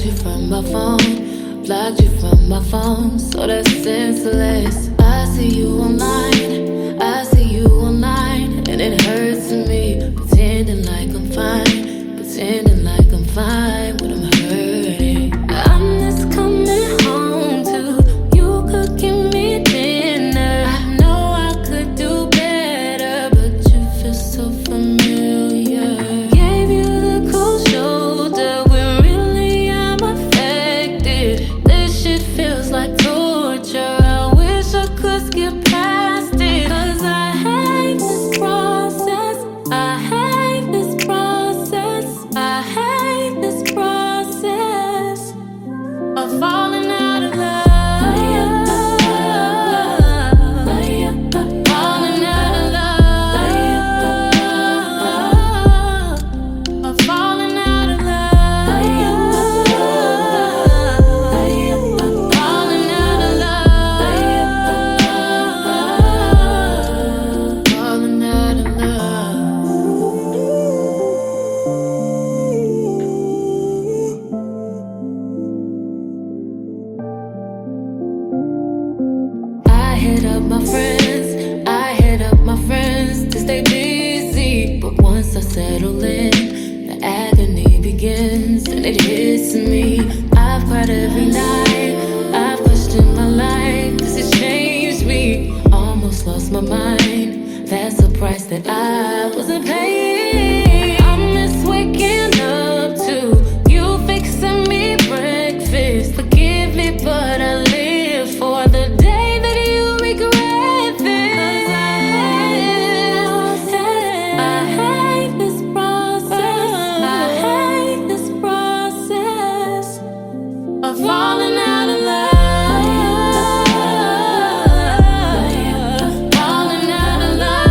blocked you from my phone, blocked you from my phone, so that's senseless. I see you online, I see you online, and it hurts me, pretending like I'm fine, pretending like I'm fine when I'm hurting. I'm just coming home to you cooking me dinner. I know I could do better, but you feel so familiar. Gave you the cold shoulder when really I'm affected. This shit feels like torture. I wish I could skip past it, 'cause I hate this process. I hate this process. I hate this process of falling out of love. Falling out of love. Of falling out of love. Falling out of love. Falling out of love. I hit up my friends, I hit up my friends to stay busy. But once I settle in, the agony begins and it hits me. I've cried every night, I've questioned my life, 'cause it changed me. Almost lost my mind, that's the price that I wasn't paying. I miss waking up to you fixing me breakfast. Forgive me, but I live for the day that you regret this. I hate this process. I hate this process of falling out of love. Falling out of love.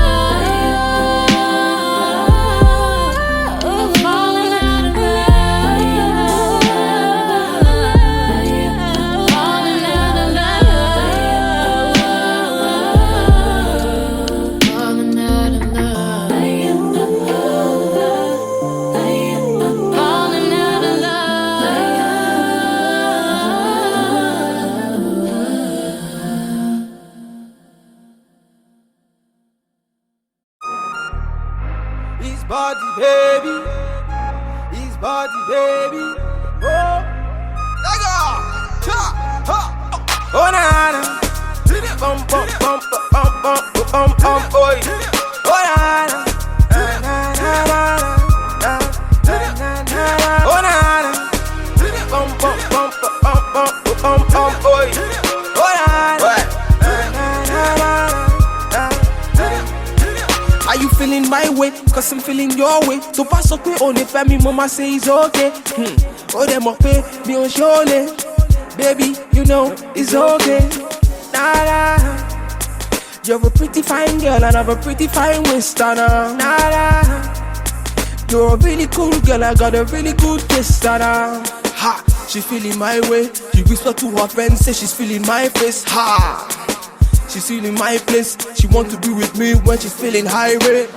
Of falling out of love. Falling out of love. Falling out of love. Falling out of love. His body, baby. His body, baby. Oh, Lega. Cha, ha. Oh, na na. Bum bum bum bum bum bum bum boy. Oh, na na. Na na na na na na na. Oh, na na. Bum bum bum bum bum bum bum boy. Oh, na na. Na na na na na. Are you feeling my way? 'Cause I'm feeling your way. So pass up on the family, mama say it's okay. Oh, them up pay me on surely. Baby, you know it's okay. Nah, nah. You're a pretty fine girl and I have a pretty fine waist. Nah, nah. You're a really cool girl, I got a really good taste. Nah. Ha, she feeling my way. She whisper to her friends, say she's feeling my face. Ha. She's feeling my place. She want to be with me when she's feeling high rate.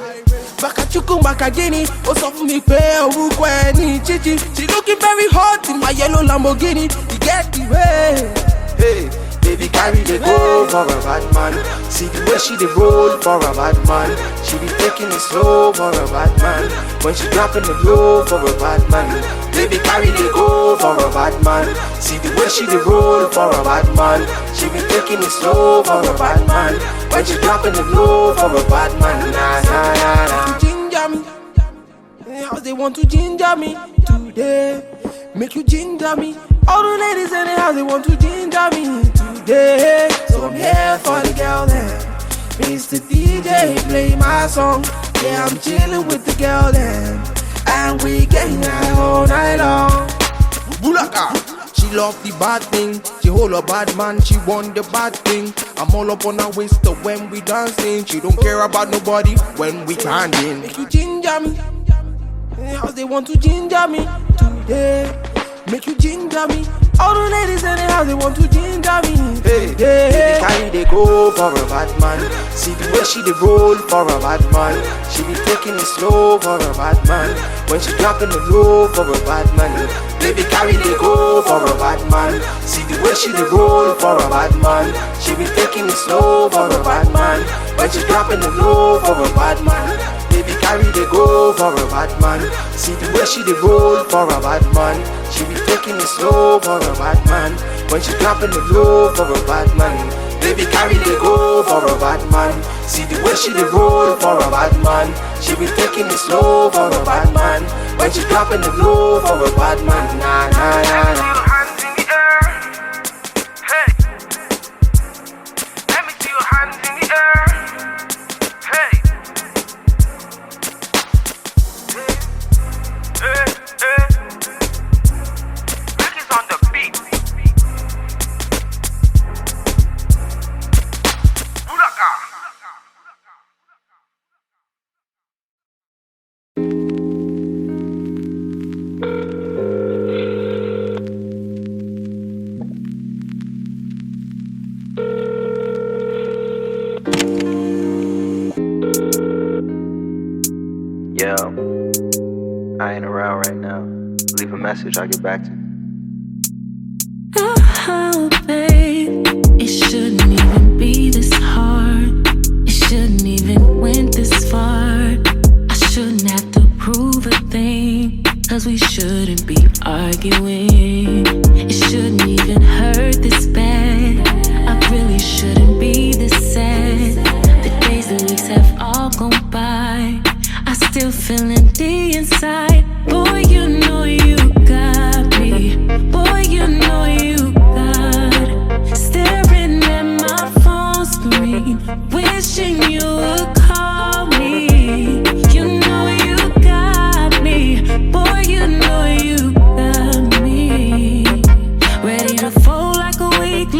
Baka chukum baka gini, oh so for me pay a wukweni chichi. She looking very hot in my yellow Lamborghini. You get the way. Hey, baby carry the go for a bad man. See the way she dey roll for a bad man. She be taking it slow for a bad man. When she dropping the low for a bad man. Baby carry the go for a bad man. See the way she dey roll for a bad man. She be taking it slow for a bad man. When she dropping the low for a bad man. Nah, nah, nah, nah. Ginger me, how they want to ginger me today. Make you ginger me. All the ladies in the house, they want to ginger me today. So I'm here for the girl then. Mr. DJ, play my song. Yeah, I'm chilling with the girl then. And we getting high all night long. Bulaka. She love the bad thing. She hold a bad man. She want the bad thing. I'm all up on her waist so when we dancing. She don't care about nobody when we standing. Make you ginger me. How they want to ginger me today. Make you ginger me. All the ladies in the house, they want to ginger Hey, baby carry they go for a bad man. See the way she they roll for a bad man. She be taking it slow for a bad man. When she dropping the low for a bad man. Baby carry they go for a bad man. See the way she they roll for a bad man. She be taking it slow for a bad man. When she dropping the low for a bad man. Baby carry they go for a bad man. See the way she they roll for a bad man. She be taking it slow for a bad man. When she dropping the low for a bad man. Baby carry they go for a bad man. See the way she they roll for a bad man. She be taking it slow for a bad man. When she dropping the low for a bad man. Nah, nah, nah, nah. Yo, I ain't around right now. Leave a message, I'll get back to you. Oh, babe, it shouldn't even be this hard. It shouldn't even went this far. I shouldn't have to prove a thing, 'cause we shouldn't be arguing. It shouldn't even hurt this bad. I really shouldn't be this sad. The days and weeks have all gone by. I still feel empty inside. Boy, you know you